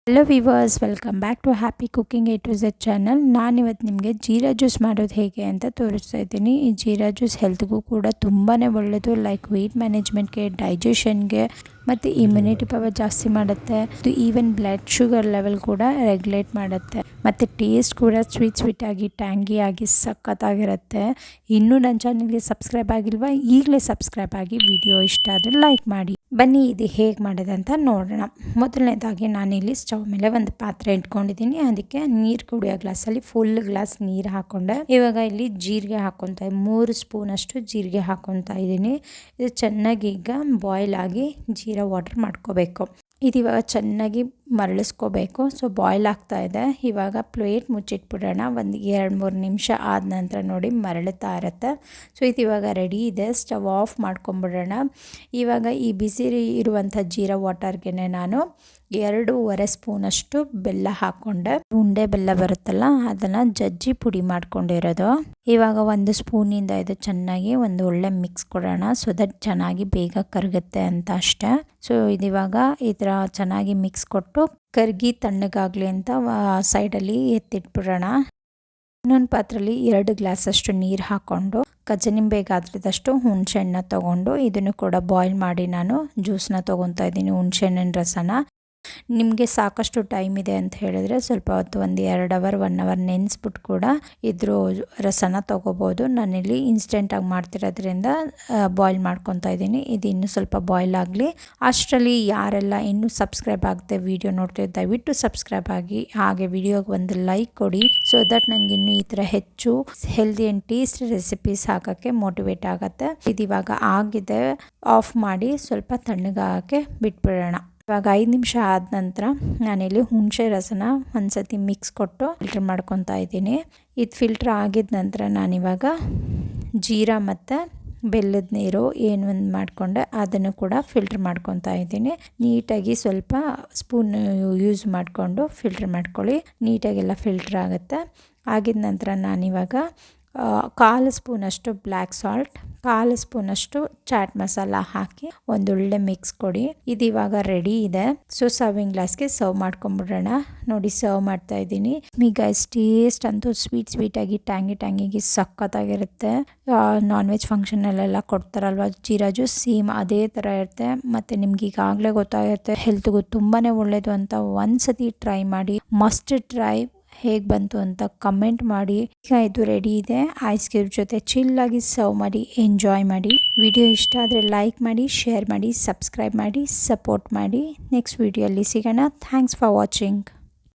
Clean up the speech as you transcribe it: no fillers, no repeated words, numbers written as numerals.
Hello viewers, welcome back to happy cooking A to Z channel. ನಾನಿವತ್ತು ನಿಮಗೆ jeera juice ಮಾಡೋದು ಹೇಗೆ ಅಂತ ತೋರಿಸ್ತಾ ಇದ್ದೀನಿ. ಈ ಜೀರಾ ಜ್ಯೂಸ್ ಹೆಲ್ತ್ಗೂ ಕೂಡ ತುಂಬಾ ಒಳ್ಳೆಯದು. ಲೈಕ್ ವೆಯ್ಟ್ ಮ್ಯಾನೇಜ್ಮೆಂಟ್ಗೆ, ಡೈಜೆಷನ್ಗೆ ಮತ್ತು ಇಮ್ಯುನಿಟಿ ಪವರ್ ಜಾಸ್ತಿ ಮಾಡುತ್ತೆ. ಇದು ಈವನ್ ಬ್ಲಡ್ ಶುಗರ್ ಲೆವೆಲ್ ಕೂಡ ರೆಗ್ಯುಲೇಟ್ ಮಾಡುತ್ತೆ. ಮತ್ತು ಟೇಸ್ಟ್ ಕೂಡ ಸ್ವೀಟ್ ಆಗಿ ಟ್ಯಾಂಗಿ ಆಗಿ ಸಖತ್ತಾಗಿರುತ್ತೆ. ಇನ್ನೂ ನನ್ನ ಚಾನಲ್ಗೆ ಸಬ್ಸ್ಕ್ರೈಬ್ ಆಗಿಲ್ವಾ? ಈಗಲೇ ಸಬ್ಸ್ಕ್ರೈಬ್ ಆಗಿ. ವಿಡಿಯೋ ಇಷ್ಟ ಆದರೆ ಲೈಕ್ ಮಾಡಿ. ಬನ್ನಿ ಇದು ಹೇಗೆ ಮಾಡೋದು ಅಂತ ನೋಡೋಣ. ಮೊದಲನೇದಾಗಿ ನಾನಿಲ್ಲಿ ಸ್ಟವ್ ಮೇಲೆ ಒಂದು ಪಾತ್ರೆ ಇಟ್ಕೊಂಡಿದ್ದೀನಿ. ಅದಕ್ಕೆ ನೀರು ಕುಡಿಯೋ ಗ್ಲಾಸಲ್ಲಿ ಫುಲ್ ಗ್ಲಾಸ್ ನೀರು ಹಾಕ್ಕೊಂಡೆ. ಇವಾಗ ಇಲ್ಲಿ ಜೀರಿಗೆ ಹಾಕ್ಕೊತಾ 3 ಸ್ಪೂನಷ್ಟು ಜೀರಿಗೆ ಹಾಕ್ಕೊತಾ ಇದ್ದೀನಿ. ಇದು ಚೆನ್ನಾಗಿ ಈಗ ಬಾಯ್ಲ್ ಆಗಿ ಜೀರಾ ವಾಟರ್ ಮಾಡ್ಕೋಬೇಕು. ಇದು ಇವಾಗ ಚೆನ್ನಾಗಿ ಮರಳಿಸ್ಕೋಬೇಕು. ಸೊ ಬಾಯ್ಲ್ ಆಗ್ತಾ ಇದೆ. ಇವಾಗ ಪ್ಲೇಟ್ ಮುಚ್ಚಿಟ್ಬಿಡೋಣ. ಒಂದು 2-3 ನಿಮಿಷ ಆದ ನಂತರ ನೋಡಿ ಮರಳುತ್ತಾ ಇರುತ್ತೆ. ಸೊ ಇದು ಇವಾಗ ರೆಡಿ ಇದೆ. ಸ್ಟವ್ ಆಫ್ ಮಾಡ್ಕೊಂಬಿಡೋಣ. ಇವಾಗ ಈ ಬಿಸಿ ಇರುವಂಥ ಜೀರಾ ವಾಟರ್ಗೆ ನಾನು 2.5 ಸ್ಪೂನಷ್ಟು ಬೆಲ್ಲ ಹಾಕ್ಕೊಂಡೆ. ಉಂಡೆ ಬೆಲ್ಲ ಬರುತ್ತಲ್ಲ, ಅದನ್ನು ಜಜ್ಜಿ ಪುಡಿ ಮಾಡ್ಕೊಂಡಿರೋದು. ಇವಾಗ 1 ಸ್ಪೂನಿಂದ ಇದು ಚೆನ್ನಾಗಿ ಒಂದು ಒಳ್ಳೆ ಮಿಕ್ಸ್ ಕೊಡೋಣ. ಸೊ ದಟ್ ಚೆನ್ನಾಗಿ ಬೇಗ ಕರಗುತ್ತೆ ಅಂತ ಅಷ್ಟೇ. ಸೊ ಇದಿವಾಗ ಈ ಥರ ಚೆನ್ನಾಗಿ ಮಿಕ್ಸ್ ಕೊಟ್ಟು ಕರ್ಗಿ ತಣ್ಣಗಾಗಲಿ ಅಂತ ಸೈಡಲ್ಲಿ ಎತ್ತಿಟ್ಬಿಡೋಣ. ಇನ್ನೊಂದು ಪಾತ್ರೆಯಲ್ಲಿ 2 ಗ್ಲಾಸಷ್ಟು ನೀರು ಹಾಕ್ಕೊಂಡು ಕಜ್ಜನಿಂಬೆ ಗಾತ್ರದಷ್ಟು ಹುಣಸೆಹಣ್ಣು ತೊಗೊಂಡು ಇದನ್ನು ಕೂಡ ಬಾಯ್ಲ್ ಮಾಡಿ ನಾನು ಜ್ಯೂಸನ್ನ ತೊಗೊತಾ ಇದ್ದೀನಿ. ಹುಣಸೆಹಣ್ಣಿನ ರಸನ ನಿಮಗೆ ಸಾಕಷ್ಟು ಟೈಮ್ ಇದೆ ಅಂತ ಹೇಳಿದ್ರೆ ಸ್ವಲ್ಪ ಹೊತ್ತು ಒಂದು 2 ಅವರ್ 1 ಅವರ್ ನೆನೆಸ್ಬಿಟ್ಟು ಕೂಡ ಇದ್ರ ರಸನ ತೊಗೋಬೋದು. ನಾನಿಲ್ಲಿ ಇನ್ಸ್ಟೆಂಟಾಗಿ ಮಾಡ್ತಿರೋದ್ರಿಂದ ಬಾಯ್ಲ್ ಮಾಡ್ಕೊತಾ ಇದ್ದೀನಿ. ಇದು ಇನ್ನೂ ಸ್ವಲ್ಪ ಬಾಯ್ಲ್ ಆಗಲಿ. ಅಷ್ಟರಲ್ಲಿ ಯಾರೆಲ್ಲ ಇನ್ನೂ ಸಬ್ಸ್ಕ್ರೈಬ್ ಆಗದೆ ವಿಡಿಯೋ ನೋಡ್ತಿದ್ದೆ ದಯವಿಟ್ಟು ಸಬ್ಸ್ಕ್ರೈಬ್ ಆಗಿ, ಹಾಗೆ ವಿಡಿಯೋಗೆ ಒಂದು ಲೈಕ್ ಕೊಡಿ. ಸೊ ದಟ್ ನನಗೆ ಇನ್ನೂ ಈ ಥರ ಹೆಚ್ಚು ಹೆಲ್ದಿ ಆ್ಯಂಡ್ ಟೇಸ್ಟ್ ರೆಸಿಪೀಸ್ ಹಾಕೋಕ್ಕೆ ಮೋಟಿವೇಟ್ ಆಗುತ್ತೆ. ಇದು ಇವಾಗ ಆಗಿದೆ. ಆಫ್ ಮಾಡಿ ಸ್ವಲ್ಪ ತಣ್ಣಗಾಗಕ್ಕೆ ಬಿಟ್ಬಿಡೋಣ. ಇವಾಗ 5 ನಿಮಿಷ ಆದ ನಂತರ ನಾನಿಲ್ಲಿ ಹುಣಸೆ ರಸನ ಒಂದ್ಸತಿ ಮಿಕ್ಸ್ ಕೊಟ್ಟು ಫಿಲ್ಟರ್ ಮಾಡ್ಕೊತಾ ಇದ್ದೀನಿ. ಇದು ಫಿಲ್ಟರ್ ಆಗಿದ ನಂತರ ನಾನಿವಾಗ ಜೀರಾ ಮತ್ತು ಬೆಲ್ಲದ ನೀರು ಒಂದು ಮಾಡಿಕೊಂಡೆ ಅದನ್ನು ಕೂಡ ಫಿಲ್ಟರ್ ಮಾಡ್ಕೊತಾ ಇದ್ದೀನಿ. ನೀಟಾಗಿ ಸ್ವಲ್ಪ ಸ್ಪೂನ್ ಯೂಸ್ ಮಾಡಿಕೊಂಡು ಫಿಲ್ಟರ್ ಮಾಡ್ಕೊಳ್ಳಿ. ನೀಟಾಗೆಲ್ಲ ಫಿಲ್ಟರ್ ಆಗುತ್ತೆ. ಆಗಿದ ನಂತರ ನಾನಿವಾಗ 1/4 ಸ್ಪೂನಷ್ಟು ಬ್ಲ್ಯಾಕ್ ಸಾಲ್ಟ್, 1/4 ಸ್ಪೂನಷ್ಟು ಚಾಟ್ ಮಸಾಲ ಹಾಕಿ ಒಂದೊಳ್ಳೆ ಮಿಕ್ಸ್ ಕೊಡಿ. ಇದು ಇವಾಗ ರೆಡಿ ಇದೆ. ಸೊ ಸರ್ವಿಂಗ್ ಗ್ಲಾಸ್ಗೆ ಸರ್ವ್ ಮಾಡ್ಕೊಂಬಿಡೋಣ. ನೋಡಿ ಸರ್ವ್ ಮಾಡ್ತಾ ಇದ್ದೀನಿ. ಗೈಸ್ ಟೇಸ್ಟ್ ಅಂತೂ ಸ್ವೀಟಾಗಿ ಟ್ಯಾಂಗಿಗೆ ಸಖತ್ತಾಗಿರುತ್ತೆ. ನಾನ್ ವೆಜ್ ಫಂಕ್ಷನಲ್ಲೆಲ್ಲ ಕೊಡ್ತಾರಲ್ವ ಜೀರಾ ಜ್ಯೂಸ್, ಸೇಮ್ ಅದೇ ಥರ ಇರುತ್ತೆ. ಮತ್ತು ನಿಮ್ಗೆ ಈಗಾಗಲೇ ಗೊತ್ತಾಗಿರುತ್ತೆ ಹೆಲ್ತ್ಗೂ ತುಂಬಾ ಒಳ್ಳೆಯದು ಅಂತ. ಒಂದ್ಸತಿ ಟ್ರೈ ಮಾಡಿ, ಮಸ್ಟ್ ಟ್ರೈ. ಹೇಗೆ ಬಂತು ಅಂತ ಕಮೆಂಟ್ ಮಾಡಿ. ಈಗ ಇದು ರೆಡಿ ಇದೆ. ಐಸ್ ಕ್ಯೂಬ್ ಜೊತೆ ಚಿಲ್ಲಾಗಿ ಸರ್ವ್ ಮಾಡಿ ಎಂಜಾಯ್ ಮಾಡಿ. ವಿಡಿಯೋ ಇಷ್ಟ ಆದರೆ ಲೈಕ್ ಮಾಡಿ, ಶೇರ್ ಮಾಡಿ, ಸಬ್ಸ್ಕ್ರೈಬ್ ಮಾಡಿ, ಸಪೋರ್ಟ್ ಮಾಡಿ. ನೆಕ್ಸ್ಟ್ ವಿಡಿಯೋಲ್ಲಿ ಸಿಗೋಣ. Thanks for watching.